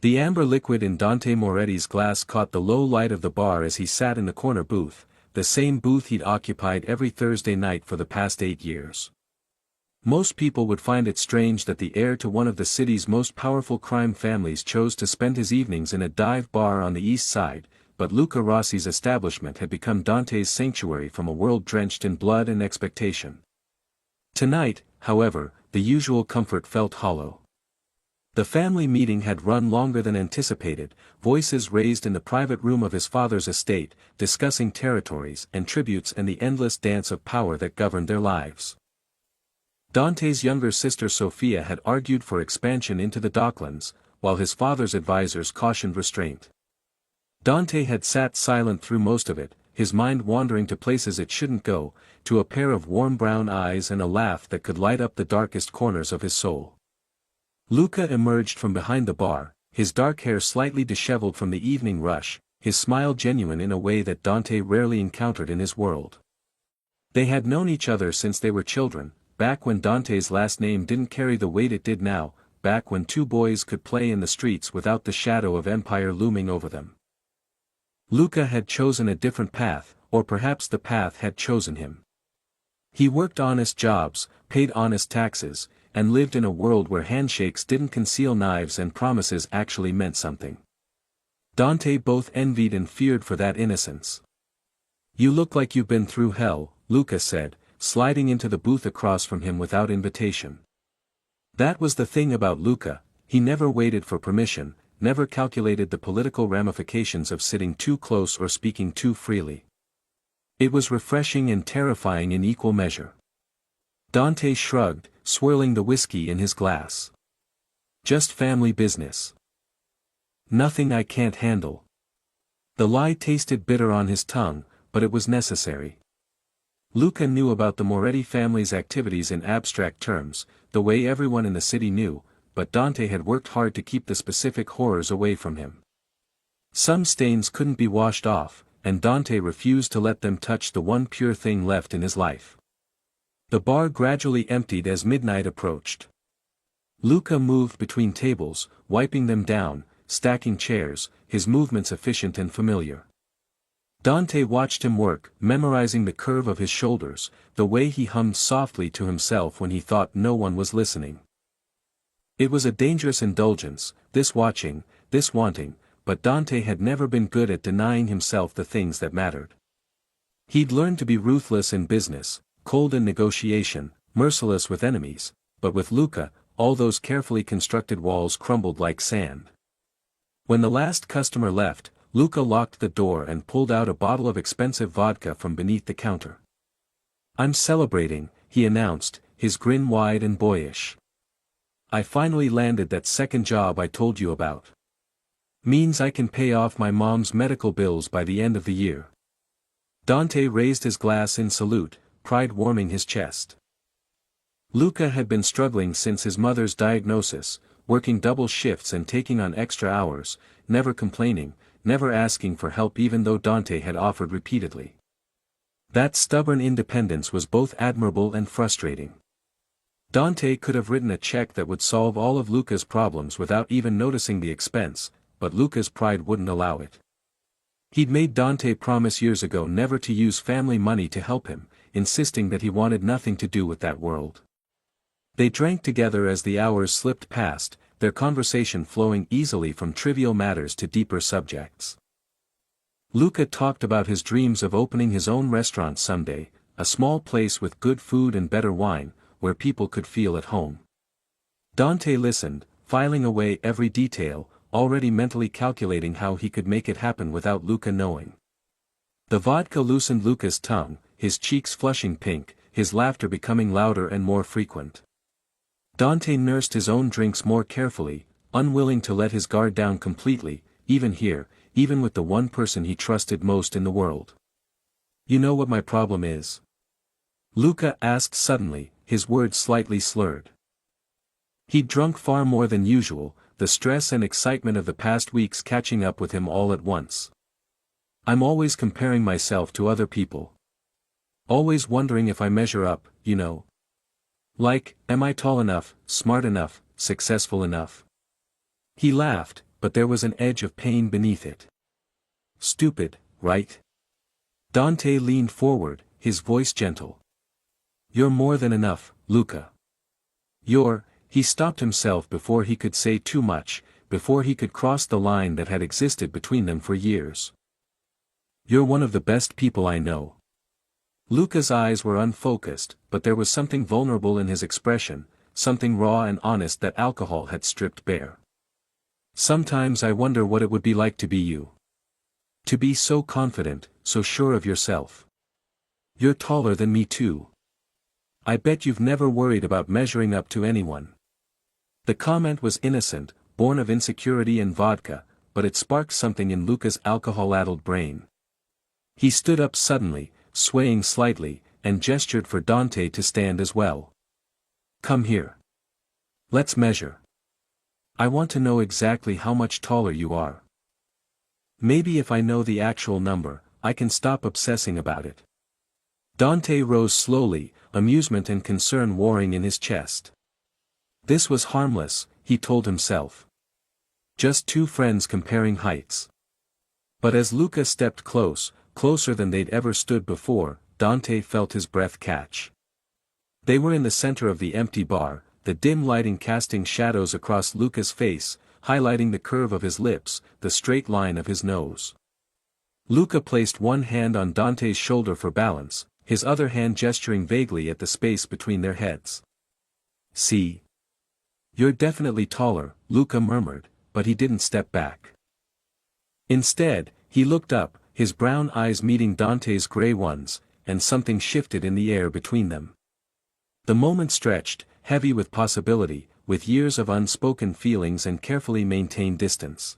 The amber liquid in Dante Moretti's glass caught the low light of the bar as he sat in the corner booth, the same booth he'd occupied every Thursday night for the past 8 years. Most people would find it strange that the heir to one of the city's most powerful crime families chose to spend his evenings in a dive bar on the east side, but Luca Rossi's establishment had become Dante's sanctuary from a world drenched in blood and expectation. Tonight, however, the usual comfort felt hollow. The family meeting had run longer than anticipated, voices raised in the private room of his father's estate, discussing territories and tributes and the endless dance of power that governed their lives. Dante's younger sister Sophia had argued for expansion into the Docklands, while his father's advisors cautioned restraint. Dante had sat silent through most of it, his mind wandering to places it shouldn't go, to a pair of warm brown eyes and a laugh that could light up the darkest corners of his soul. Luca emerged from behind the bar, his dark hair slightly disheveled from the evening rush, his smile genuine in a way that Dante rarely encountered in his world. They had known each other since they were children, back when Dante's last name didn't carry the weight it did now, back when two boys could play in the streets without the shadow of empire looming over them. Luca had chosen a different path, or perhaps the path had chosen him. He worked honest jobs, paid honest taxes, and lived in a world where handshakes didn't conceal knives and promises actually meant something. Dante both envied and feared for that innocence. "You look like you've been through hell," Luca said, sliding into the booth across from him without invitation. That was the thing about Luca, he never waited for permission, never calculated the political ramifications of sitting too close or speaking too freely. It was refreshing and terrifying in equal measure. Dante shrugged, swirling the whiskey in his glass. "Just family business. Nothing I can't handle." The lie tasted bitter on his tongue, but it was necessary. Luca knew about the Moretti family's activities in abstract terms, the way everyone in the city knew, but Dante had worked hard to keep the specific horrors away from him. Some stains couldn't be washed off, and Dante refused to let them touch the one pure thing left in his life. The bar gradually emptied as midnight approached. Luca moved between tables, wiping them down, stacking chairs, his movements efficient and familiar. Dante watched him work, memorizing the curve of his shoulders, the way he hummed softly to himself when he thought no one was listening. It was a dangerous indulgence, this watching, this wanting, but Dante had never been good at denying himself the things that mattered. He'd learned to be ruthless in business, cold in negotiation, merciless with enemies, but with Luca, all those carefully constructed walls crumbled like sand. When the last customer left, Luca locked the door and pulled out a bottle of expensive vodka from beneath the counter. "I'm celebrating," he announced, his grin wide and boyish. "I finally landed that second job I told you about. Means I can pay off my mom's medical bills by the end of the year." Dante raised his glass in salute, pride warming his chest. Luca had been struggling since his mother's diagnosis, working double shifts and taking on extra hours, never complaining, never asking for help even though Dante had offered repeatedly. That stubborn independence was both admirable and frustrating. Dante could have written a check that would solve all of Luca's problems without even noticing the expense, but Luca's pride wouldn't allow it. He'd made Dante promise years ago never to use family money to help him, insisting that he wanted nothing to do with that world. They drank together as the hours slipped past, their conversation flowing easily from trivial matters to deeper subjects. Luca talked about his dreams of opening his own restaurant someday, a small place with good food and better wine, where people could feel at home. Dante listened, filing away every detail, already mentally calculating how he could make it happen without Luca knowing. The vodka loosened Luca's tongue, his cheeks flushing pink, his laughter becoming louder and more frequent. Dante nursed his own drinks more carefully, unwilling to let his guard down completely, even here, even with the one person he trusted most in the world. "You know what my problem is?" Luca asked suddenly, his words slightly slurred. He'd drunk far more than usual, the stress and excitement of the past weeks catching up with him all at once. "I'm always comparing myself to other people. Always wondering if I measure up, you know. Like, am I tall enough, smart enough, successful enough?" He laughed, but there was an edge of pain beneath it. Stupid, right? Dante leaned forward, his voice gentle. You're more than enough, Luca. He stopped himself before he could say too much, before he could cross the line that had existed between them for years. You're one of the best people I know. Luca's eyes were unfocused, but there was something vulnerable in his expression, something raw and honest that alcohol had stripped bare. Sometimes I wonder what it would be like to be you. To be so confident, so sure of yourself. You're taller than me too. I bet you've never worried about measuring up to anyone. The comment was innocent, born of insecurity and vodka, but it sparked something in Luca's alcohol-addled brain. He stood up suddenly, swaying slightly, and gestured for Dante to stand as well. Come here. Let's measure. I want to know exactly how much taller you are. Maybe if I know the actual number, I can stop obsessing about it. Dante rose slowly, amusement and concern warring in his chest. This was harmless, he told himself. Just two friends comparing heights. But as Luca stepped closer than they'd ever stood before, Dante felt his breath catch. They were in the center of the empty bar, the dim lighting casting shadows across Luca's face, highlighting the curve of his lips, the straight line of his nose. Luca placed one hand on Dante's shoulder for balance, his other hand gesturing vaguely at the space between their heads. See? You're definitely taller, Luca murmured, but he didn't step back. Instead, he looked up, his brown eyes meeting Dante's gray ones, and something shifted in the air between them. The moment stretched, heavy with possibility, with years of unspoken feelings and carefully maintained distance.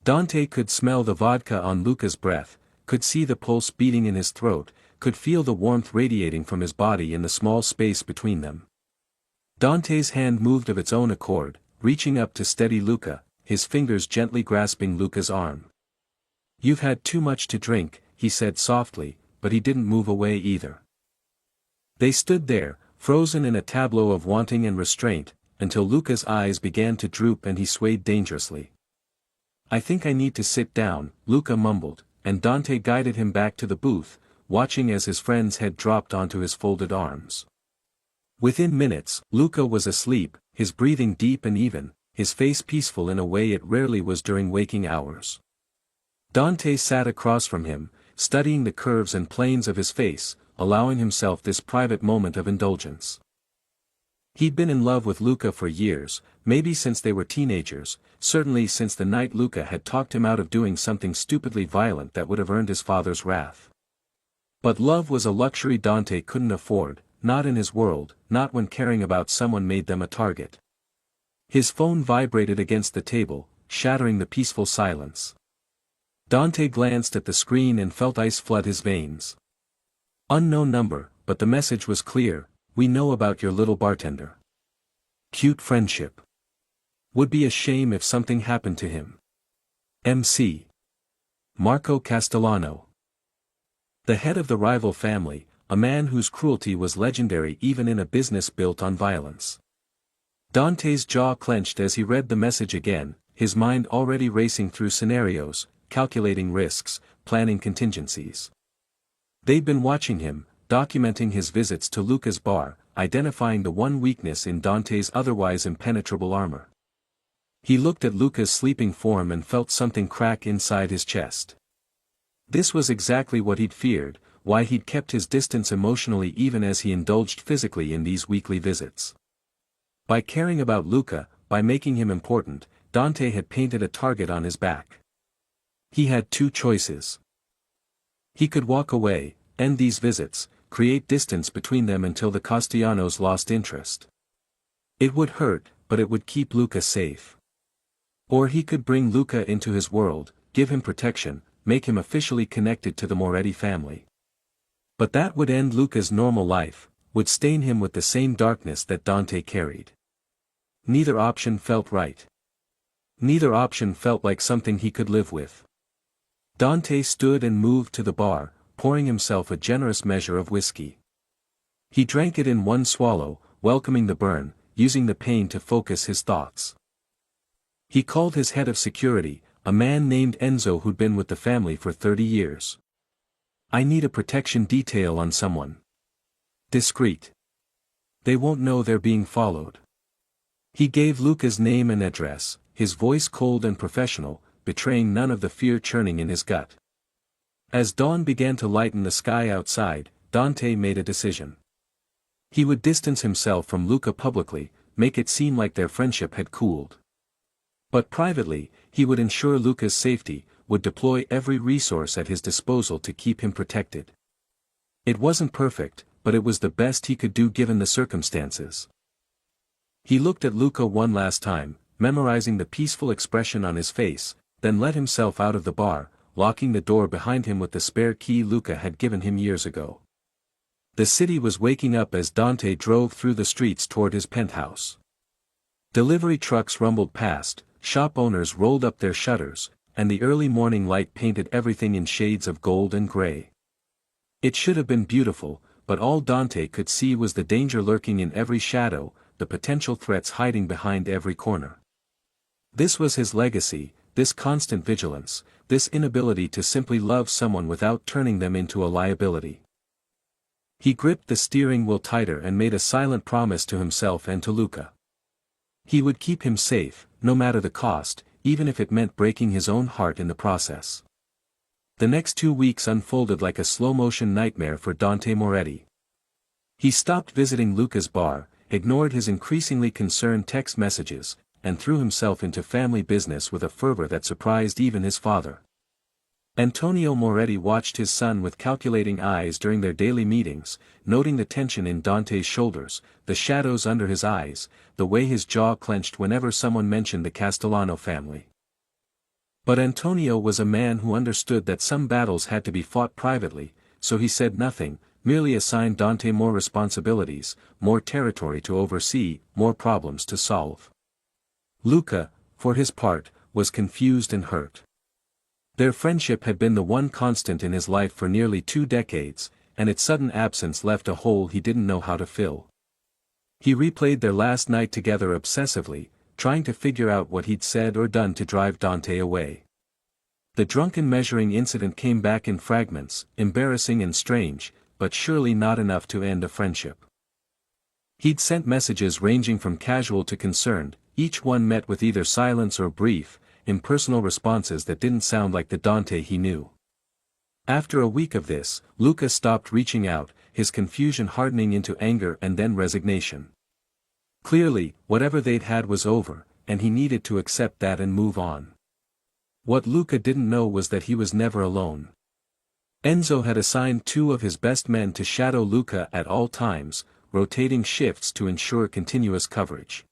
Dante could smell the vodka on Luca's breath, could see the pulse beating in his throat, could feel the warmth radiating from his body in the small space between them. Dante's hand moved of its own accord, reaching up to steady Luca, his fingers gently grasping Luca's arm. You've had too much to drink, he said softly, but he didn't move away either. They stood there, frozen in a tableau of wanting and restraint, until Luca's eyes began to droop and he swayed dangerously. I think I need to sit down, Luca mumbled, and Dante guided him back to the booth, watching as his friend's head dropped onto his folded arms. Within minutes, Luca was asleep, his breathing deep and even, his face peaceful in a way it rarely was during waking hours. Dante sat across from him, studying the curves and planes of his face, allowing himself this private moment of indulgence. He'd been in love with Luca for years, maybe since they were teenagers, certainly since the night Luca had talked him out of doing something stupidly violent that would have earned his father's wrath. But love was a luxury Dante couldn't afford, not in his world, not when caring about someone made them a target. His phone vibrated against the table, shattering the peaceful silence. Dante glanced at the screen and felt ice flood his veins. Unknown number, but the message was clear: we know about your little bartender. Cute friendship. Would be a shame if something happened to him. MC. Marco Castellano. The head of the rival family, a man whose cruelty was legendary even in a business built on violence. Dante's jaw clenched as he read the message again, his mind already racing through scenarios, calculating risks, planning contingencies. They'd been watching him, documenting his visits to Luca's bar, identifying the one weakness in Dante's otherwise impenetrable armor. He looked at Luca's sleeping form and felt something crack inside his chest. This was exactly what he'd feared, why he'd kept his distance emotionally even as he indulged physically in these weekly visits. By caring about Luca, by making him important, Dante had painted a target on his back. He had two choices. He could walk away, end these visits, create distance between them until the Castellanos lost interest. It would hurt, but it would keep Luca safe. Or he could bring Luca into his world, give him protection, make him officially connected to the Moretti family. But that would end Luca's normal life, would stain him with the same darkness that Dante carried. Neither option felt right. Neither option felt like something he could live with. Dante stood and moved to the bar, pouring himself a generous measure of whiskey. He drank it in one swallow, welcoming the burn, using the pain to focus his thoughts. He called his head of security, a man named Enzo who'd been with the family for 30 years. I need a protection detail on someone. Discreet. They won't know they're being followed. He gave Luca's name and address, his voice cold and professional, betraying none of the fear churning in his gut. As dawn began to lighten the sky outside, Dante made a decision. He would distance himself from Luca publicly, make it seem like their friendship had cooled. But privately, he would ensure Luca's safety, would deploy every resource at his disposal to keep him protected. It wasn't perfect, but it was the best he could do given the circumstances. He looked at Luca one last time, memorizing the peaceful expression on his face, then let himself out of the bar, locking the door behind him with the spare key Luca had given him years ago. The city was waking up as Dante drove through the streets toward his penthouse. Delivery trucks rumbled past, shop owners rolled up their shutters, and the early morning light painted everything in shades of gold and gray. It should have been beautiful, but all Dante could see was the danger lurking in every shadow, the potential threats hiding behind every corner. This was his legacy, this constant vigilance, this inability to simply love someone without turning them into a liability. He gripped the steering wheel tighter and made a silent promise to himself and to Luca. He would keep him safe, no matter the cost, even if it meant breaking his own heart in the process. The next 2 weeks unfolded like a slow-motion nightmare for Dante Moretti. He stopped visiting Luca's bar, ignored his increasingly concerned text messages, and threw himself into family business with a fervor that surprised even his father. Antonio Moretti watched his son with calculating eyes during their daily meetings, noting the tension in Dante's shoulders, the shadows under his eyes, the way his jaw clenched whenever someone mentioned the Castellano family. But Antonio was a man who understood that some battles had to be fought privately, so he said nothing, merely assigned Dante more responsibilities, more territory to oversee, more problems to solve. Luca, for his part, was confused and hurt. Their friendship had been the one constant in his life for nearly 2 decades, and its sudden absence left a hole he didn't know how to fill. He replayed their last night together obsessively, trying to figure out what he'd said or done to drive Dante away. The drunken measuring incident came back in fragments, embarrassing and strange, but surely not enough to end a friendship. He'd sent messages ranging from casual to concerned, each one met with either silence or brief, impersonal responses that didn't sound like the Dante he knew. After a week of this, Luca stopped reaching out, his confusion hardening into anger and then resignation. Clearly, whatever they'd had was over, and he needed to accept that and move on. What Luca didn't know was that he was never alone. Enzo had assigned 2 of his best men to shadow Luca at all times, rotating shifts to ensure continuous coverage.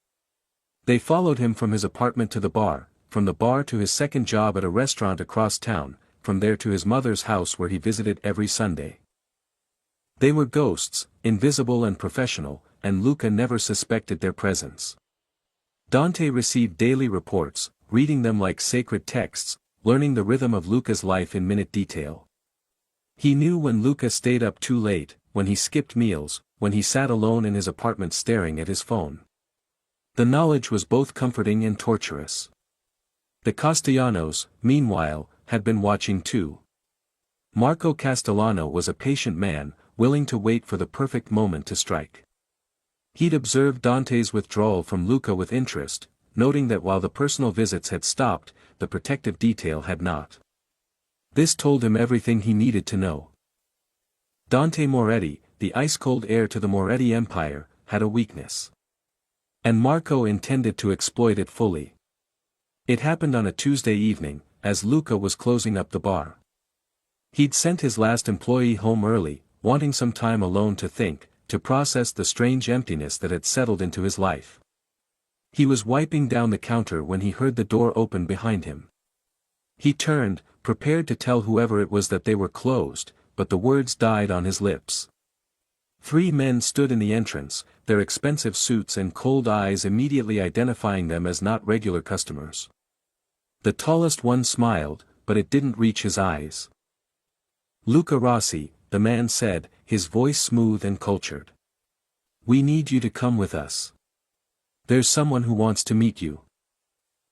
They followed him from his apartment to the bar, from the bar to his second job at a restaurant across town, from there to his mother's house where he visited every Sunday. They were ghosts, invisible and professional, and Luca never suspected their presence. Dante received daily reports, reading them like sacred texts, learning the rhythm of Luca's life in minute detail. He knew when Luca stayed up too late, when he skipped meals, when he sat alone in his apartment staring at his phone. The knowledge was both comforting and torturous. The Castellanos, meanwhile, had been watching too. Marco Castellano was a patient man, willing to wait for the perfect moment to strike. He'd observed Dante's withdrawal from Luca with interest, noting that while the personal visits had stopped, the protective detail had not. This told him everything he needed to know. Dante Moretti, the ice-cold heir to the Moretti Empire, had a weakness. And Marco intended to exploit it fully. It happened on a Tuesday evening, as Luca was closing up the bar. He'd sent his last employee home early, wanting some time alone to think, to process the strange emptiness that had settled into his life. He was wiping down the counter when he heard the door open behind him. He turned, prepared to tell whoever it was that they were closed, but the words died on his lips. 3 men stood in the entrance, their expensive suits and cold eyes immediately identifying them as not regular customers. The tallest one smiled, but it didn't reach his eyes. Luca Rossi, the man said, his voice smooth and cultured. We need you to come with us. There's someone who wants to meet you.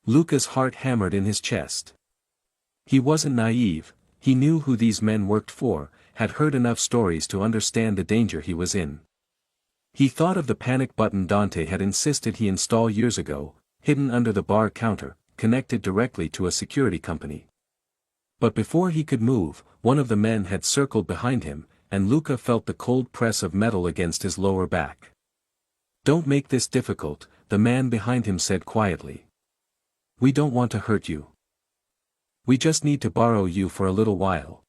Luca's heart hammered in his chest. He wasn't naive, he knew who these men worked for, had heard enough stories to understand the danger he was in. He thought of the panic button Dante had insisted he install years ago, hidden under the bar counter, connected directly to a security company. But before he could move, one of the men had circled behind him, and Luca felt the cold press of metal against his lower back. "Don't make this difficult," the man behind him said quietly. "We don't want to hurt you. We just need to borrow you for a little while."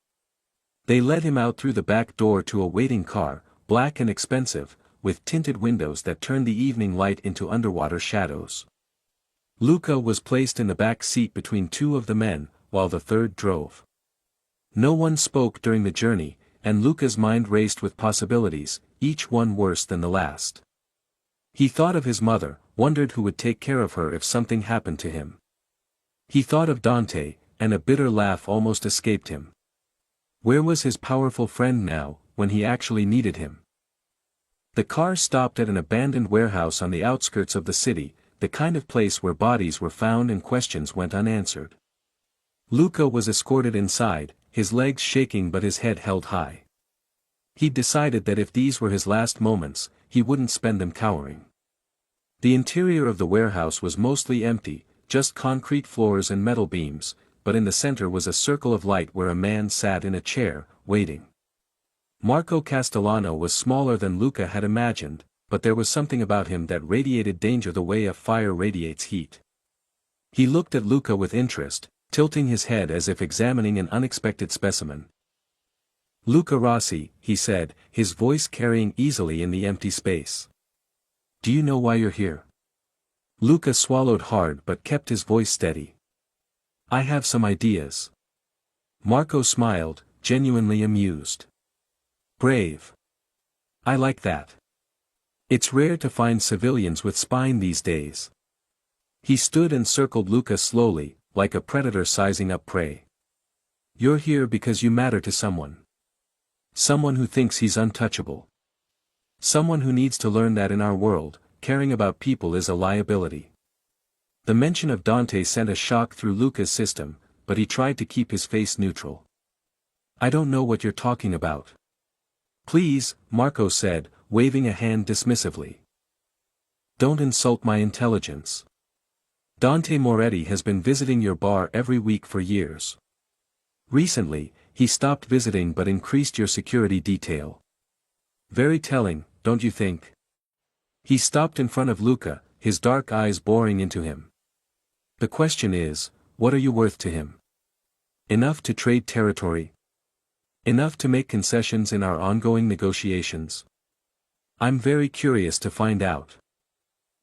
They led him out through the back door to a waiting car, black and expensive, with tinted windows that turned the evening light into underwater shadows. Luca was placed in the back seat between two of the men, while the third drove. No one spoke during the journey, and Luca's mind raced with possibilities, each one worse than the last. He thought of his mother, wondered who would take care of her if something happened to him. He thought of Dante, and a bitter laugh almost escaped him. Where was his powerful friend now, when he actually needed him? The car stopped at an abandoned warehouse on the outskirts of the city, the kind of place where bodies were found and questions went unanswered. Luca was escorted inside, his legs shaking but his head held high. He'd decided that if these were his last moments, he wouldn't spend them cowering. The interior of the warehouse was mostly empty, just concrete floors and metal beams, but in the center was a circle of light where a man sat in a chair, waiting. Marco Castellano was smaller than Luca had imagined, but there was something about him that radiated danger the way a fire radiates heat. He looked at Luca with interest, tilting his head as if examining an unexpected specimen. "Luca Rossi," he said, his voice carrying easily in the empty space. "Do you know why you're here?" Luca swallowed hard but kept his voice steady. "I have some ideas." Marco smiled, genuinely amused. "Brave. I like that. It's rare to find civilians with spine these days." He stood and circled Luca slowly, like a predator sizing up prey. "You're here because you matter to someone. Someone who thinks he's untouchable. Someone who needs to learn that in our world, caring about people is a liability." The mention of Dante sent a shock through Luca's system, but he tried to keep his face neutral. "I don't know what you're talking about." "Please," Marco said, waving a hand dismissively. "Don't insult my intelligence. Dante Moretti has been visiting your bar every week for years. Recently, he stopped visiting but increased your security detail. Very telling, don't you think?" He stopped in front of Luca, his dark eyes boring into him. "The question is, what are you worth to him? Enough to trade territory? Enough to make concessions in our ongoing negotiations? I'm very curious to find out."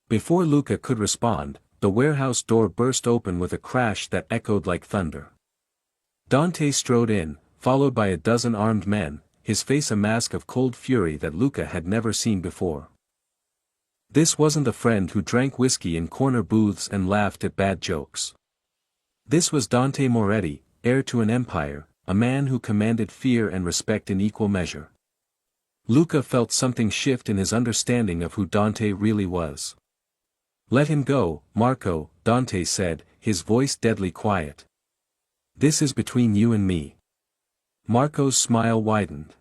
Before Luca could respond, the warehouse door burst open with a crash that echoed like thunder. Dante strode in, followed by a dozen armed men, his face a mask of cold fury that Luca had never seen before. This wasn't the friend who drank whiskey in corner booths and laughed at bad jokes. This was Dante Moretti, heir to an empire, a man who commanded fear and respect in equal measure. Luca felt something shift in his understanding of who Dante really was. "Let him go, Marco," Dante said, his voice deadly quiet. "This is between you and me." Marco's smile widened.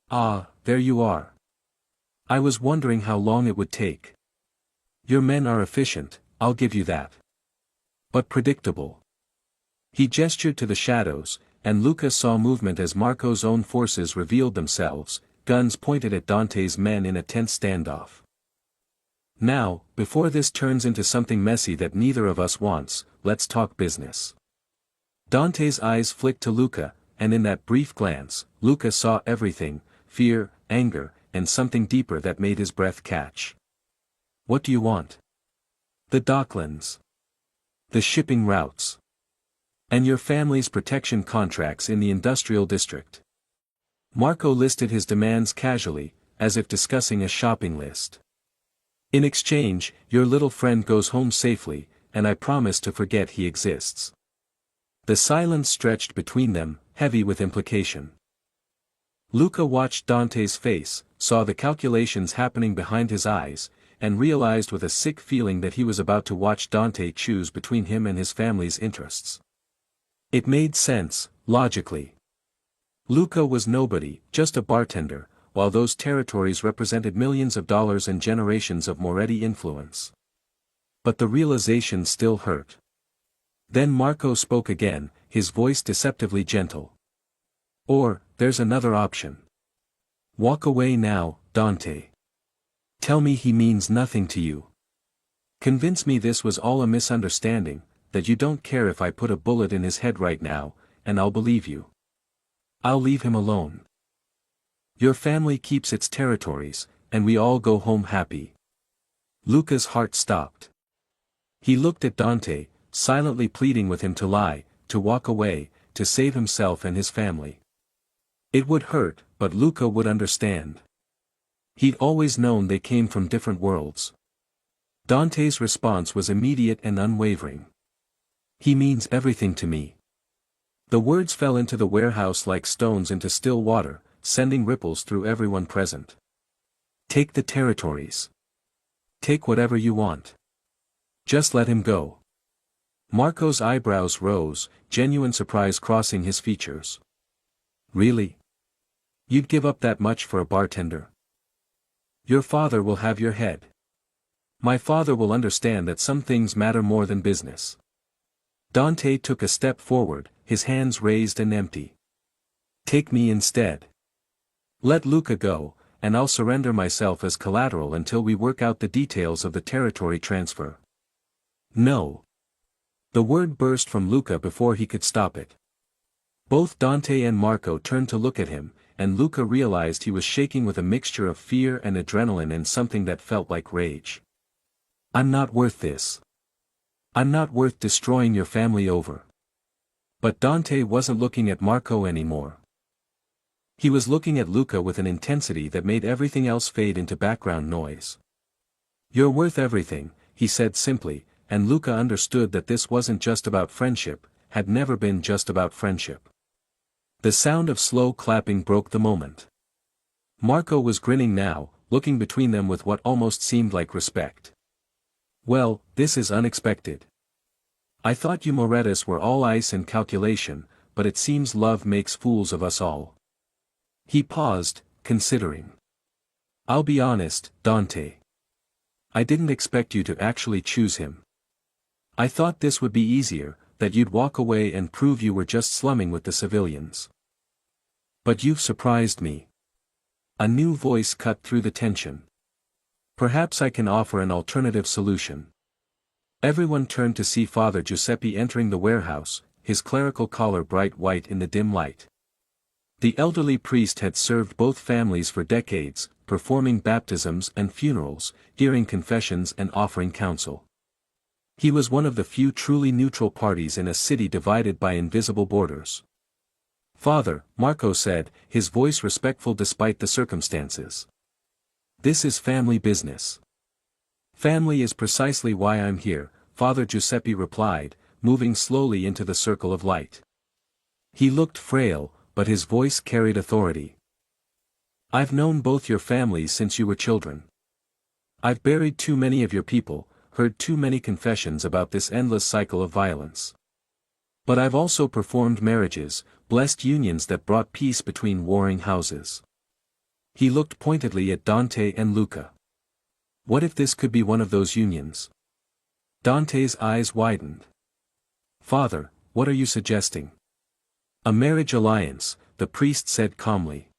"Ah, there you are. I was wondering how long it would take. Your men are efficient, I'll give you that. But predictable." He gestured to the shadows, and Luca saw movement as Marco's own forces revealed themselves, guns pointed at Dante's men in a tense standoff. "Now, before this turns into something messy that neither of us wants, let's talk business." Dante's eyes flicked to Luca, and in that brief glance, Luca saw everything: fear, anger, and something deeper that made his breath catch. "What do you want?" "The docklands. The shipping routes. And your family's protection contracts in the industrial district." Marco listed his demands casually, as if discussing a shopping list. "In exchange, your little friend goes home safely, and I promise to forget he exists." The silence stretched between them, heavy with implication. Luca watched Dante's face, saw the calculations happening behind his eyes, and realized with a sick feeling that he was about to watch Dante choose between him and his family's interests. It made sense, logically. Luca was nobody, just a bartender, while those territories represented millions of dollars and generations of Moretti influence. But the realization still hurt. Then Marco spoke again, his voice deceptively gentle. Or, there's another option. Walk away now, Dante. Tell me he means nothing to you. Convince me this was all a misunderstanding, that you don't care if I put a bullet in his head right now, and I'll believe you. I'll leave him alone. Your family keeps its territories, and we all go home happy. Luca's heart stopped. He looked at Dante, silently pleading with him to lie, to walk away, to save himself and his family. It would hurt, but Luca would understand. He'd always known they came from different worlds. Dante's response was immediate and unwavering. He means everything to me. The words fell into the warehouse like stones into still water, sending ripples through everyone present. Take the territories. Take whatever you want. Just let him go. Marco's eyebrows rose, genuine surprise crossing his features. Really? You'd give up that much for a bartender? Your father will have your head. My father will understand that some things matter more than business. Dante took a step forward, his hands raised and empty. Take me instead. Let Luca go, and I'll surrender myself as collateral until we work out the details of the territory transfer. No. The word burst from Luca before he could stop it. Both Dante and Marco turned to look at him, and Luca realized he was shaking with a mixture of fear and adrenaline and something that felt like rage. I'm not worth this. I'm not worth destroying your family over. But Dante wasn't looking at Marco anymore. He was looking at Luca with an intensity that made everything else fade into background noise. You're worth everything, he said simply, and Luca understood that this wasn't just about friendship, had never been just about friendship. The sound of slow clapping broke the moment. Marco was grinning now, looking between them with what almost seemed like respect. Well, this is unexpected. I thought you Morettis were all ice and calculation, but it seems love makes fools of us all. He paused, considering. I'll be honest, Dante. I didn't expect you to actually choose him. I thought this would be easier, that you'd walk away and prove you were just slumming with the civilians. But you've surprised me. A new voice cut through the tension. Perhaps I can offer an alternative solution. Everyone turned to see Father Giuseppe entering the warehouse, his clerical collar bright white in the dim light. The elderly priest had served both families for decades, performing baptisms and funerals, hearing confessions and offering counsel. He was one of the few truly neutral parties in a city divided by invisible borders. Father, Marco said, his voice respectful despite the circumstances. This is family business. Family is precisely why I'm here, Father Giuseppe replied, moving slowly into the circle of light. He looked frail, but his voice carried authority. I've known both your families since you were children. I've buried too many of your people, heard too many confessions about this endless cycle of violence. But I've also performed marriages, blessed unions that brought peace between warring houses. He looked pointedly at Dante and Luca. What if this could be one of those unions? Dante's eyes widened. Father, what are you suggesting? A marriage alliance, the priest said calmly.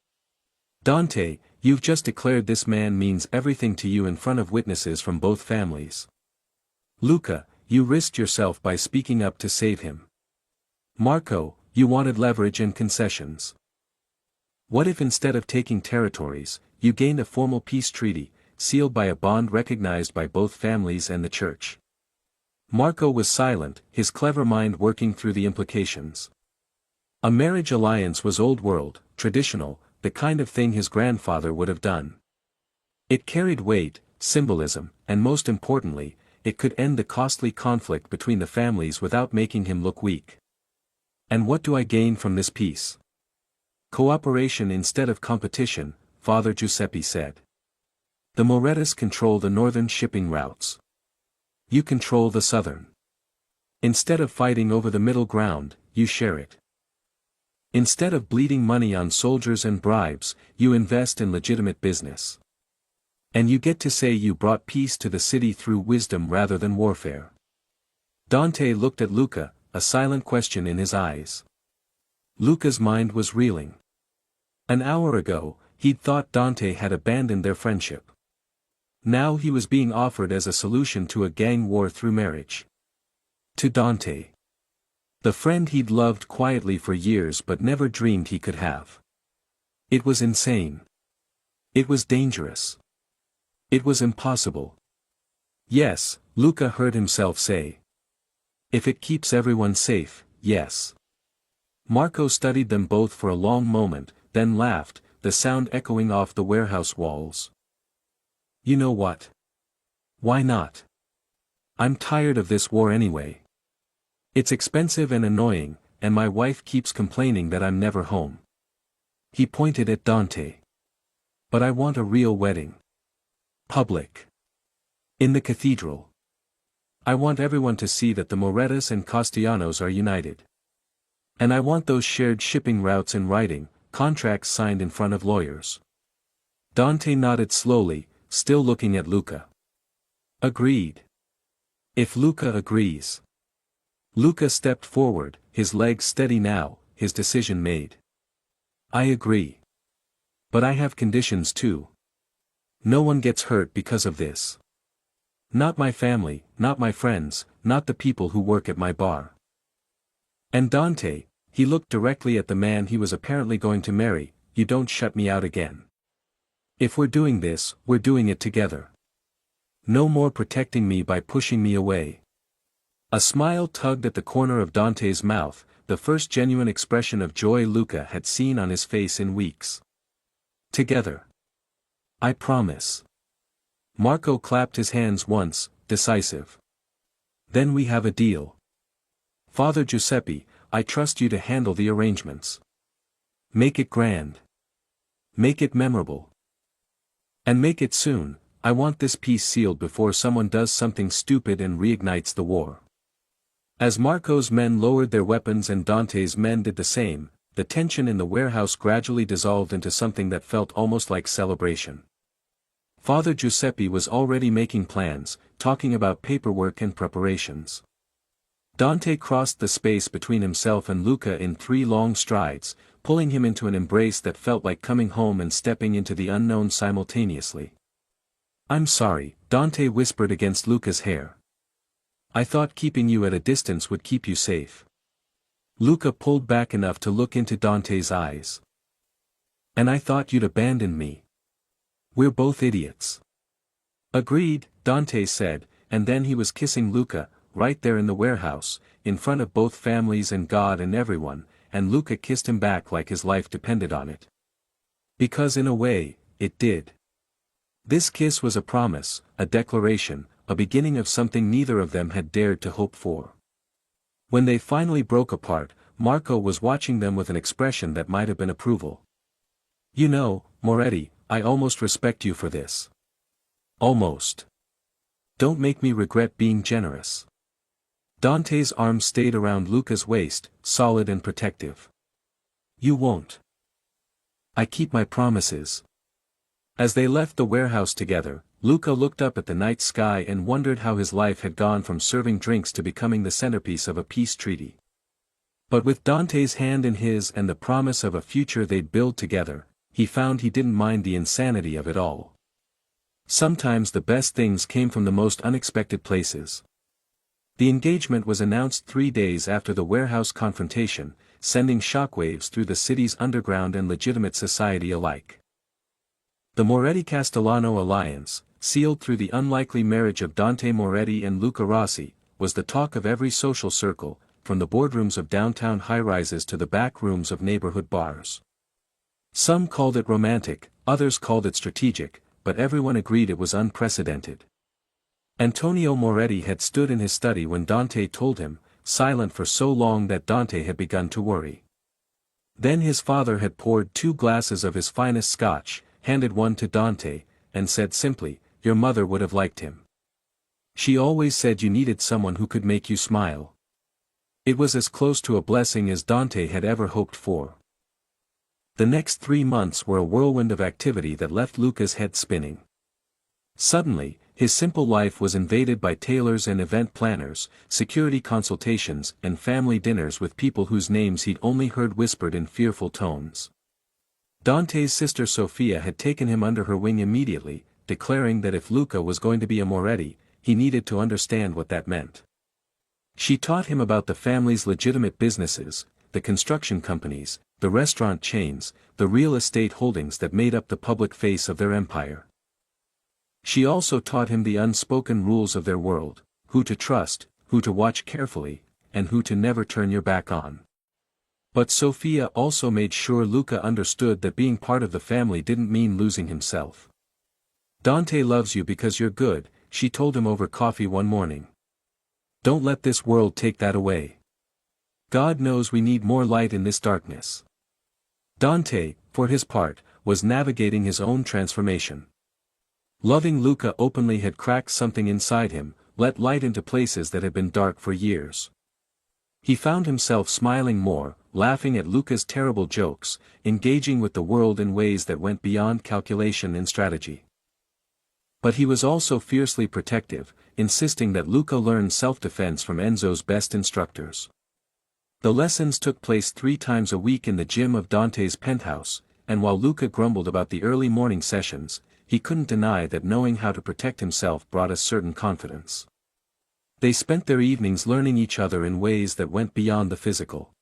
Dante, you've just declared this man means everything to you in front of witnesses from both families. Luca, you risked yourself by speaking up to save him. Marco, you wanted leverage and concessions. What if instead of taking territories, you gained a formal peace treaty, sealed by a bond recognized by both families and the church? Marco was silent, his clever mind working through the implications. A marriage alliance was old world, traditional, the kind of thing his grandfather would have done. It carried weight, symbolism, and most importantly, it could end the costly conflict between the families without making him look weak. And what do I gain from this peace? Cooperation instead of competition, Father Giuseppe said. The Morettas control the northern shipping routes. You control the southern. Instead of fighting over the middle ground, you share it. Instead of bleeding money on soldiers and bribes, you invest in legitimate business. And you get to say you brought peace to the city through wisdom rather than warfare. Dante looked at Luca, a silent question in his eyes. Luca's mind was reeling. An hour ago, he'd thought Dante had abandoned their friendship. Now he was being offered as a solution to a gang war through marriage. To Dante. The friend he'd loved quietly for years but never dreamed he could have. It was insane. It was dangerous. It was impossible. Yes, Luca heard himself say. If it keeps everyone safe, yes. Marco studied them both for a long moment, then laughed, the sound echoing off the warehouse walls. You know what? Why not? I'm tired of this war anyway. It's expensive and annoying, and my wife keeps complaining that I'm never home. He pointed at Dante. But I want a real wedding. Public. In the cathedral. I want everyone to see that the Morettas and Castellanos are united. And I want those shared shipping routes in writing, contracts signed in front of lawyers. Dante nodded slowly, still looking at Luca. Agreed. If Luca agrees. Luca stepped forward, his legs steady now, his decision made. I agree. But I have conditions too. No one gets hurt because of this. Not my family, not my friends, not the people who work at my bar. And Dante, he looked directly at the man he was apparently going to marry, you don't shut me out again. If we're doing this, we're doing it together. No more protecting me by pushing me away. A smile tugged at the corner of Dante's mouth, the first genuine expression of joy Luca had seen on his face in weeks. Together. I promise. Marco clapped his hands once, decisive. Then we have a deal. Father Giuseppe, I trust you to handle the arrangements. Make it grand. Make it memorable. And make it soon. I want this peace sealed before someone does something stupid and reignites the war. As Marco's men lowered their weapons and Dante's men did the same, the tension in the warehouse gradually dissolved into something that felt almost like celebration. Father Giuseppe was already making plans, talking about paperwork and preparations. Dante crossed the space between himself and Luca in 3 long strides, pulling him into an embrace that felt like coming home and stepping into the unknown simultaneously. I'm sorry, Dante whispered against Luca's hair. I thought keeping you at a distance would keep you safe. Luca pulled back enough to look into Dante's eyes. And I thought you'd abandon me. We're both idiots. Agreed, Dante said, and then he was kissing Luca, right there in the warehouse, in front of both families and God and everyone, and Luca kissed him back like his life depended on it. Because in a way, it did. This kiss was a promise, a declaration, a beginning of something neither of them had dared to hope for. When they finally broke apart, Marco was watching them with an expression that might have been approval. You know, Moretti, I almost respect you for this. Almost. Don't make me regret being generous. Dante's arm stayed around Luca's waist, solid and protective. You won't. I keep my promises. As they left the warehouse together, Luca looked up at the night sky and wondered how his life had gone from serving drinks to becoming the centerpiece of a peace treaty. But with Dante's hand in his and the promise of a future they'd build together, he found he didn't mind the insanity of it all. Sometimes the best things came from the most unexpected places. The engagement was announced 3 days after the warehouse confrontation, sending shockwaves through the city's underground and legitimate society alike. The Moretti-Castellano alliance, sealed through the unlikely marriage of Dante Moretti and Luca Rossi, was the talk of every social circle, from the boardrooms of downtown high-rises to the back rooms of neighborhood bars. Some called it romantic, others called it strategic, but everyone agreed it was unprecedented. Antonio Moretti had stood in his study when Dante told him, silent for so long that Dante had begun to worry. Then his father had poured 2 glasses of his finest scotch, handed one to Dante, and said simply, "Your mother would have liked him. She always said you needed someone who could make you smile." It was as close to a blessing as Dante had ever hoped for. The next 3 months were a whirlwind of activity that left Luca's head spinning. Suddenly, his simple life was invaded by tailors and event planners, security consultations and family dinners with people whose names he'd only heard whispered in fearful tones. Dante's sister Sophia had taken him under her wing immediately, declaring that if Luca was going to be a Moretti, he needed to understand what that meant. She taught him about the family's legitimate businesses, the construction companies, the restaurant chains, the real estate holdings that made up the public face of their empire. She also taught him the unspoken rules of their world, who to trust, who to watch carefully, and who to never turn your back on. But Sophia also made sure Luca understood that being part of the family didn't mean losing himself. "Dante loves you because you're good," she told him over coffee one morning. "Don't let this world take that away. God knows we need more light in this darkness." Dante, for his part, was navigating his own transformation. Loving Luca openly had cracked something inside him, let light into places that had been dark for years. He found himself smiling more, laughing at Luca's terrible jokes, engaging with the world in ways that went beyond calculation and strategy. But he was also fiercely protective, insisting that Luca learn self-defense from Enzo's best instructors. The lessons took place 3 times a week in the gym of Dante's penthouse, and while Luca grumbled about the early morning sessions, he couldn't deny that knowing how to protect himself brought a certain confidence. They spent their evenings learning each other in ways that went beyond the physical.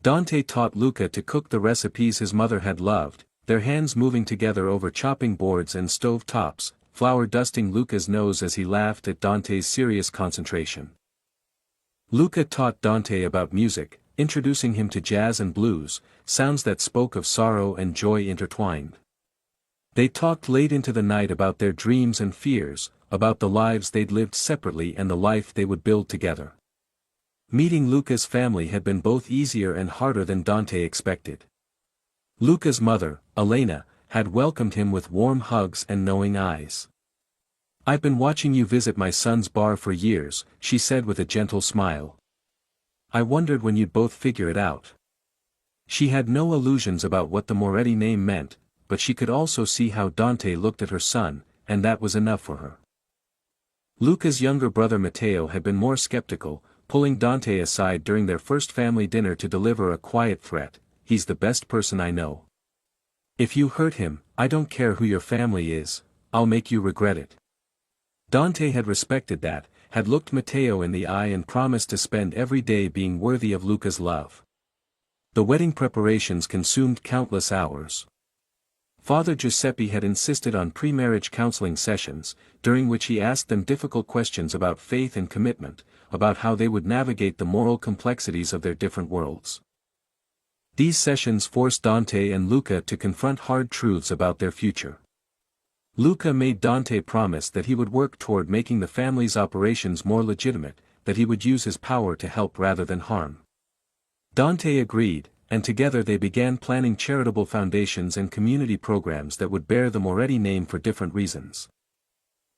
Dante taught Luca to cook the recipes his mother had loved, their hands moving together over chopping boards and stove tops, flour dusting Luca's nose as he laughed at Dante's serious concentration. Luca taught Dante about music, introducing him to jazz and blues, sounds that spoke of sorrow and joy intertwined. They talked late into the night about their dreams and fears, about the lives they'd lived separately and the life they would build together. Meeting Luca's family had been both easier and harder than Dante expected. Luca's mother, Elena, had welcomed him with warm hugs and knowing eyes. "I've been watching you visit my son's bar for years," she said with a gentle smile. "I wondered when you'd both figure it out." She had no illusions about what the Moretti name meant, but she could also see how Dante looked at her son, and that was enough for her. Luca's younger brother Matteo had been more skeptical, pulling Dante aside during their first family dinner to deliver a quiet threat: "He's the best person I know. If you hurt him, I don't care who your family is, I'll make you regret it." Dante had respected that, had looked Matteo in the eye and promised to spend every day being worthy of Luca's love. The wedding preparations consumed countless hours. Father Giuseppe had insisted on pre-marriage counseling sessions, during which he asked them difficult questions about faith and commitment, about how they would navigate the moral complexities of their different worlds. These sessions forced Dante and Luca to confront hard truths about their future. Luca made Dante promise that he would work toward making the family's operations more legitimate, that he would use his power to help rather than harm. Dante agreed, and together they began planning charitable foundations and community programs that would bear the Moretti name for different reasons.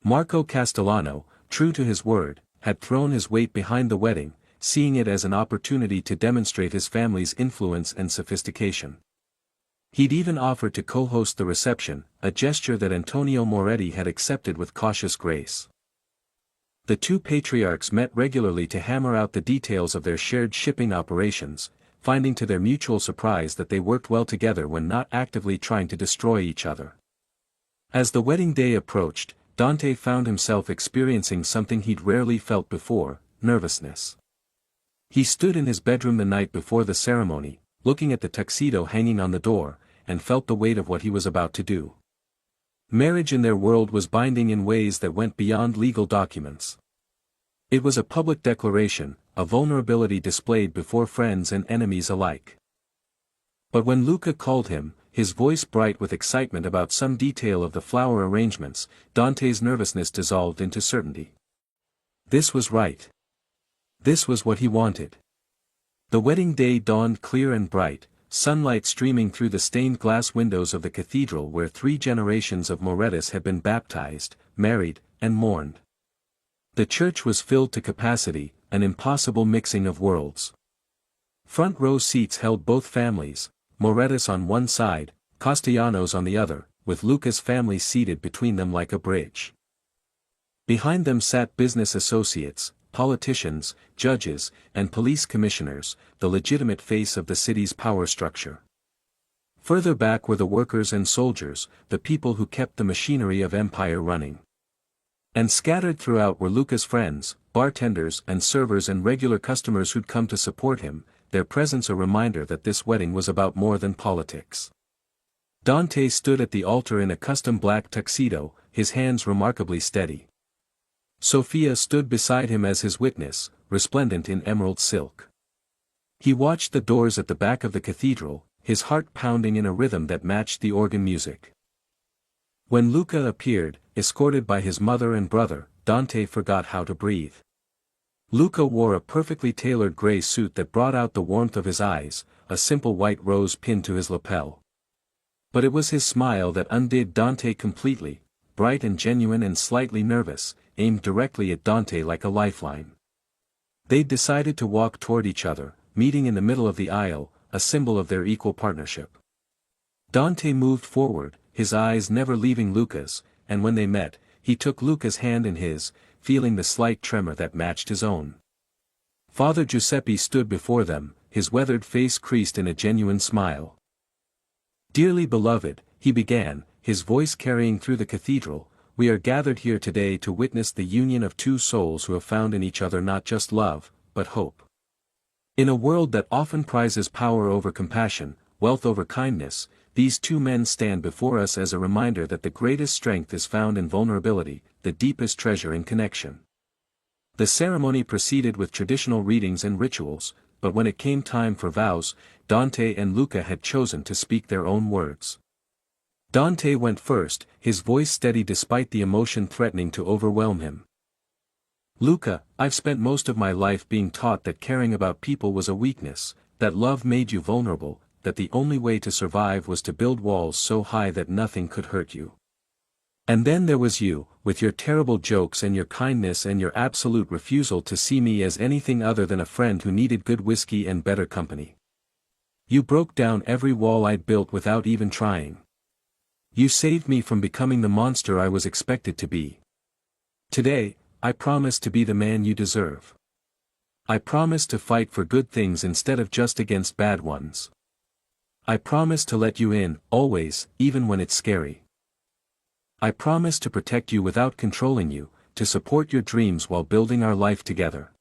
Marco Castellano, true to his word, had thrown his weight behind the wedding, seeing it as an opportunity to demonstrate his family's influence and sophistication. He'd even offered to co-host the reception, a gesture that Antonio Moretti had accepted with cautious grace. The two patriarchs met regularly to hammer out the details of their shared shipping operations, finding to their mutual surprise that they worked well together when not actively trying to destroy each other. As the wedding day approached, Dante found himself experiencing something he'd rarely felt before: nervousness. He stood in his bedroom the night before the ceremony, looking at the tuxedo hanging on the door, and felt the weight of what he was about to do. Marriage in their world was binding in ways that went beyond legal documents. It was a public declaration, a vulnerability displayed before friends and enemies alike. But when Luca called him, his voice bright with excitement about some detail of the flower arrangements, Dante's nervousness dissolved into certainty. This was right. This was what he wanted. The wedding day dawned clear and bright, sunlight streaming through the stained glass windows of the cathedral where 3 generations of Morettis had been baptized, married, and mourned. The church was filled to capacity, an impossible mixing of worlds. Front row seats held both families, Morettis on one side, Castellanos on the other, with Luca's family seated between them like a bridge. Behind them sat business associates, politicians, judges, and police commissioners, the legitimate face of the city's power structure. Further back were the workers and soldiers, the people who kept the machinery of empire running. And scattered throughout were Luca's friends, bartenders and servers and regular customers who'd come to support him, their presence a reminder that this wedding was about more than politics. Dante stood at the altar in a custom black tuxedo, his hands remarkably steady. Sophia stood beside him as his witness, resplendent in emerald silk. He watched the doors at the back of the cathedral, his heart pounding in a rhythm that matched the organ music. When Luca appeared, escorted by his mother and brother, Dante forgot how to breathe. Luca wore a perfectly tailored gray suit that brought out the warmth of his eyes, a simple white rose pinned to his lapel. But it was his smile that undid Dante completely, bright and genuine and slightly nervous, aimed directly at Dante like a lifeline. They'd decided to walk toward each other, meeting in the middle of the aisle, a symbol of their equal partnership. Dante moved forward, his eyes never leaving Luca's, and when they met, he took Luca's hand in his, feeling the slight tremor that matched his own. Father Giuseppe stood before them, his weathered face creased in a genuine smile. "Dearly beloved," he began, his voice carrying through the cathedral, "we are gathered here today to witness the union of two souls who have found in each other not just love, but hope. In a world that often prizes power over compassion, wealth over kindness, these two men stand before us as a reminder that the greatest strength is found in vulnerability, the deepest treasure in connection." The ceremony proceeded with traditional readings and rituals, but when it came time for vows, Dante and Luca had chosen to speak their own words. Dante went first, his voice steady despite the emotion threatening to overwhelm him. "Luca, I've spent most of my life being taught that caring about people was a weakness, that love made you vulnerable, that the only way to survive was to build walls so high that nothing could hurt you. And then there was you, with your terrible jokes and your kindness and your absolute refusal to see me as anything other than a friend who needed good whiskey and better company. You broke down every wall I'd built without even trying. You saved me from becoming the monster I was expected to be. Today, I promise to be the man you deserve. I promise to fight for good things instead of just against bad ones. I promise to let you in, always, even when it's scary. I promise to protect you without controlling you, to support your dreams while building our life together.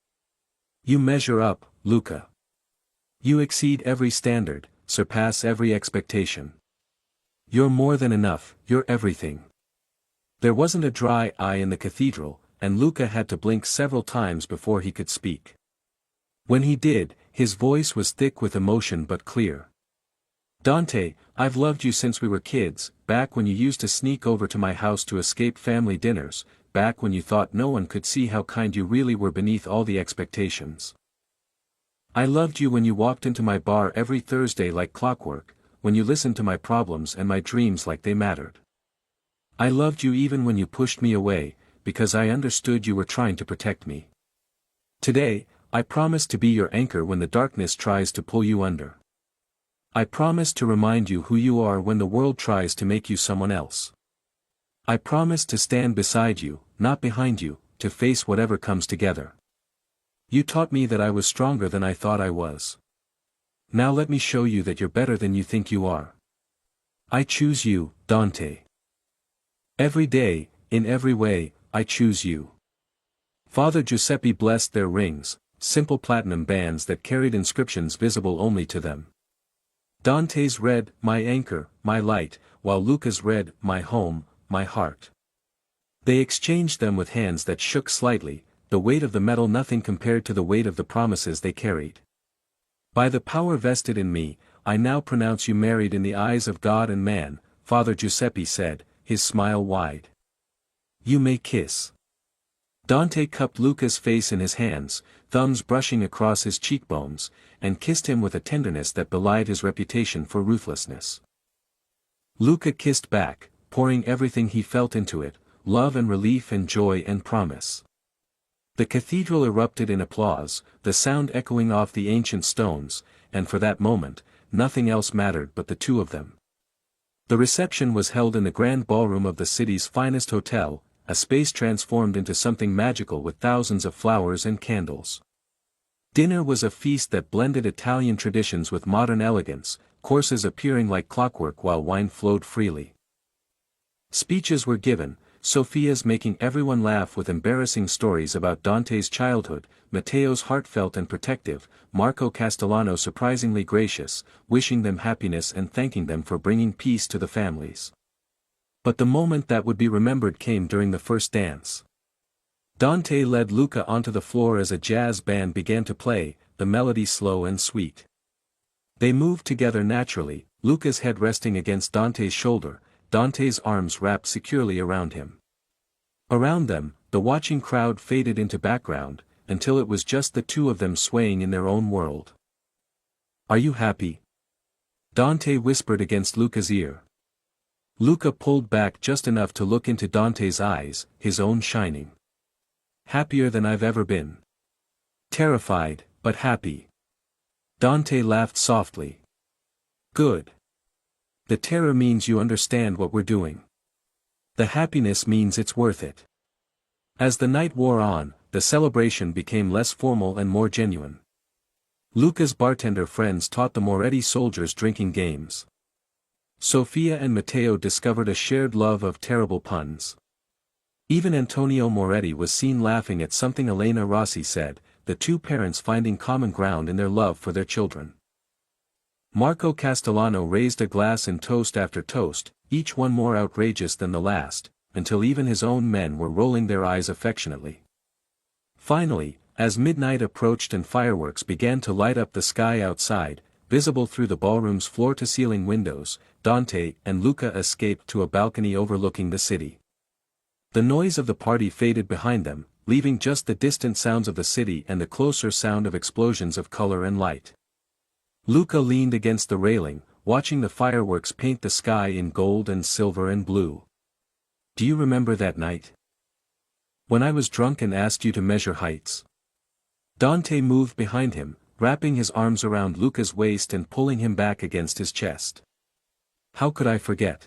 You measure up, Luca. You exceed every standard, surpass every expectation. You're more than enough, you're everything." There wasn't a dry eye in the cathedral, and Luca had to blink several times before he could speak. When he did, his voice was thick with emotion but clear. "Dante, I've loved you since we were kids, back when you used to sneak over to my house to escape family dinners, back when you thought no one could see how kind you really were beneath all the expectations. I loved you when you walked into my bar every Thursday like clockwork, when you listened to my problems and my dreams like they mattered. I loved you even when you pushed me away, because I understood you were trying to protect me. Today, I promise to be your anchor when the darkness tries to pull you under. I promise to remind you who you are when the world tries to make you someone else. I promise to stand beside you, not behind you, to face whatever comes together. You taught me that I was stronger than I thought I was. Now let me show you that you're better than you think you are. I choose you, Dante. Every day, in every way, I choose you." Father Giuseppe blessed their rings, simple platinum bands that carried inscriptions visible only to them. Dante's read, "My anchor, my light," while Luca's read, "My home, my heart." They exchanged them with hands that shook slightly, the weight of the metal nothing compared to the weight of the promises they carried. "By the power vested in me, I now pronounce you married in the eyes of God and man," Father Giuseppe said, his smile wide. "You may kiss." Dante cupped Luca's face in his hands, thumbs brushing across his cheekbones, and kissed him with a tenderness that belied his reputation for ruthlessness. Luca kissed back, pouring everything he felt into it, love and relief and joy and promise. The cathedral erupted in applause, the sound echoing off the ancient stones, and for that moment, nothing else mattered but the two of them. The reception was held in the grand ballroom of the city's finest hotel, a space transformed into something magical with thousands of flowers and candles. Dinner was a feast that blended Italian traditions with modern elegance, courses appearing like clockwork while wine flowed freely. Speeches were given, Sophia's making everyone laugh with embarrassing stories about Dante's childhood, Matteo's heartfelt and protective, Marco Castellano surprisingly gracious, wishing them happiness and thanking them for bringing peace to the families. But the moment that would be remembered came during the first dance. Dante led Luca onto the floor as a jazz band began to play, the melody slow and sweet. They moved together naturally, Luca's head resting against Dante's shoulder, Dante's arms wrapped securely around him. Around them, the watching crowd faded into background, until it was just the two of them swaying in their own world. "Are you happy?" Dante whispered against Luca's ear. Luca pulled back just enough to look into Dante's eyes, his own shining. "Happier than I've ever been. Terrified, but happy." Dante laughed softly. "Good. The terror means you understand what we're doing. The happiness means it's worth it." As the night wore on, the celebration became less formal and more genuine. Luca's bartender friends taught the Moretti soldiers drinking games. Sophia and Matteo discovered a shared love of terrible puns. Even Antonio Moretti was seen laughing at something Elena Rossi said, the two parents finding common ground in their love for their children. Marco Castellano raised a glass in toast after toast, each one more outrageous than the last, until even his own men were rolling their eyes affectionately. Finally, as midnight approached and fireworks began to light up the sky outside, visible through the ballroom's floor-to-ceiling windows, Dante and Luca escaped to a balcony overlooking the city. The noise of the party faded behind them, leaving just the distant sounds of the city and the closer sound of explosions of color and light. Luca leaned against the railing, watching the fireworks paint the sky in gold and silver and blue. "Do you remember that night? When I was drunk and asked you to measure heights?" Dante moved behind him, wrapping his arms around Luca's waist and pulling him back against his chest. "How could I forget?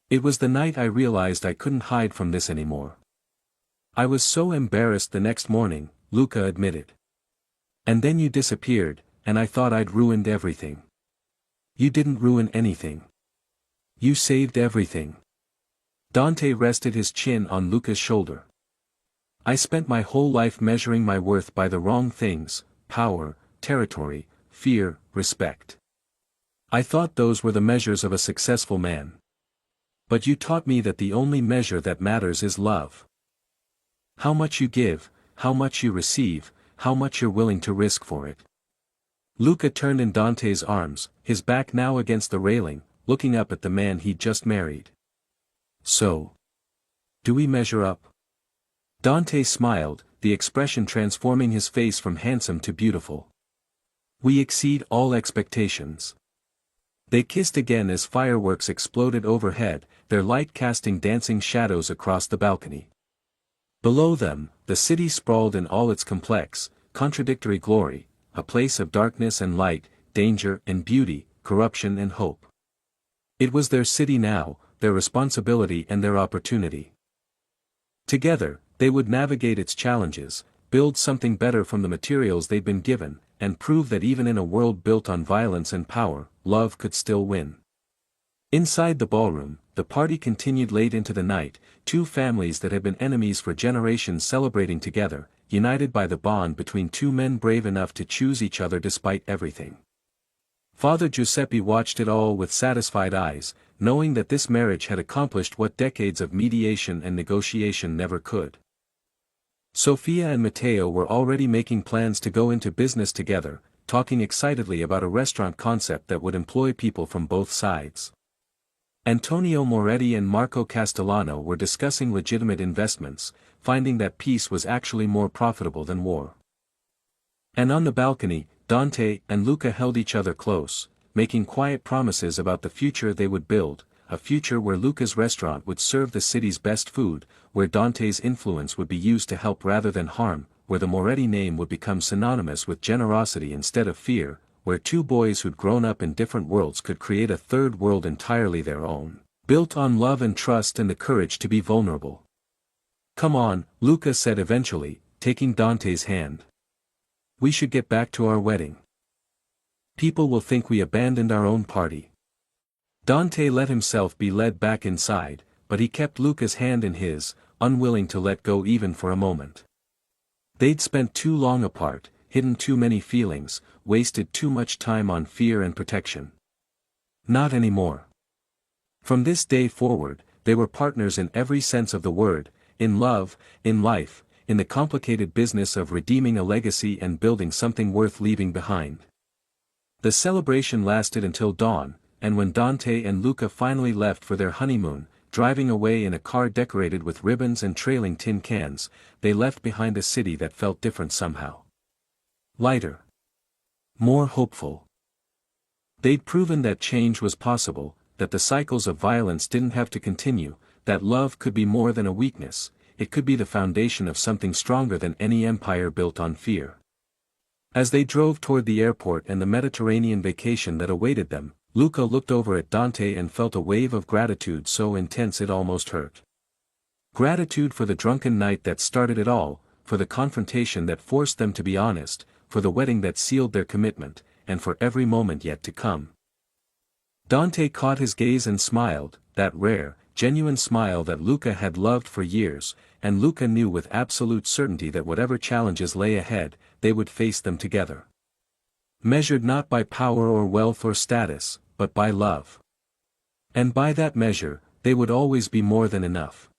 It was the night I realized I couldn't hide from this anymore. I was so embarrassed the next morning," Luca admitted. "And then you disappeared, and I thought I'd ruined everything." "You didn't ruin anything. You saved everything." Dante rested his chin on Luca's shoulder. "I spent my whole life measuring my worth by the wrong things, power, territory, fear, respect. I thought those were the measures of a successful man. But you taught me that the only measure that matters is love. How much you give, how much you receive, how much you're willing to risk for it." Luca turned in Dante's arms, his back now against the railing, looking up at the man he'd just married. "So, do we measure up?" Dante smiled, the expression transforming his face from handsome to beautiful. "We exceed all expectations." They kissed again as fireworks exploded overhead, their light casting dancing shadows across the balcony. Below them, the city sprawled in all its complex, contradictory glory, a place of darkness and light, danger and beauty, corruption and hope. It was their city now, their responsibility and their opportunity. Together, they would navigate its challenges, build something better from the materials they'd been given, and prove that even in a world built on violence and power, love could still win. Inside the ballroom, the party continued late into the night, two families that had been enemies for generations celebrating together, united by the bond between two men brave enough to choose each other despite everything. Father Giuseppe watched it all with satisfied eyes, knowing that this marriage had accomplished what decades of mediation and negotiation never could. Sophia and Matteo were already making plans to go into business together, talking excitedly about a restaurant concept that would employ people from both sides. Antonio Moretti and Marco Castellano were discussing legitimate investments, finding that peace was actually more profitable than war. And on the balcony, Dante and Luca held each other close, making quiet promises about the future they would build, a future where Luca's restaurant would serve the city's best food, where Dante's influence would be used to help rather than harm, where the Moretti name would become synonymous with generosity instead of fear, where two boys who'd grown up in different worlds could create a third world entirely their own, built on love and trust and the courage to be vulnerable. "Come on," Luca said eventually, taking Dante's hand. "We should get back to our wedding. People will think we abandoned our own party." Dante let himself be led back inside, but he kept Luca's hand in his, unwilling to let go even for a moment. They'd spent too long apart, hidden too many feelings, wasted too much time on fear and protection. Not anymore. From this day forward, they were partners in every sense of the word, in love, in life, in the complicated business of redeeming a legacy and building something worth leaving behind. The celebration lasted until dawn, and when Dante and Luca finally left for their honeymoon, driving away in a car decorated with ribbons and trailing tin cans, they left behind a city that felt different somehow. Lighter. More hopeful. They'd proven that change was possible, that the cycles of violence didn't have to continue, that love could be more than a weakness, it could be the foundation of something stronger than any empire built on fear. As they drove toward the airport and the Mediterranean vacation that awaited them, Luca looked over at Dante and felt a wave of gratitude so intense it almost hurt. Gratitude for the drunken night that started it all, for the confrontation that forced them to be honest, for the wedding that sealed their commitment, and for every moment yet to come. Dante caught his gaze and smiled, that rare, genuine smile that Luca had loved for years, and Luca knew with absolute certainty that whatever challenges lay ahead, they would face them together. Measured not by power or wealth or status, but by love. And by that measure, they would always be more than enough.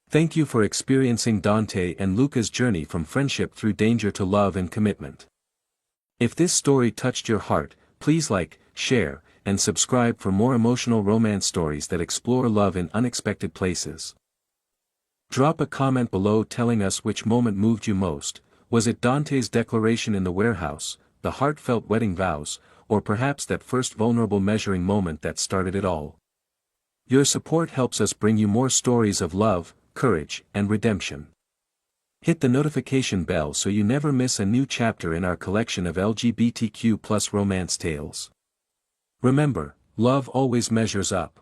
Thank you for experiencing Dante and Luca's journey from friendship through danger to love and commitment. If this story touched your heart, please like, share, and subscribe for more emotional romance stories that explore love in unexpected places. Drop a comment below telling us which moment moved you most. Was it Dante's declaration in the warehouse, the heartfelt wedding vows, or perhaps that first vulnerable measuring moment that started it all? Your support helps us bring you more stories of love, courage, and redemption. Hit the notification bell so you never miss a new chapter in our collection of LGBTQ+ romance tales. Remember, love always measures up.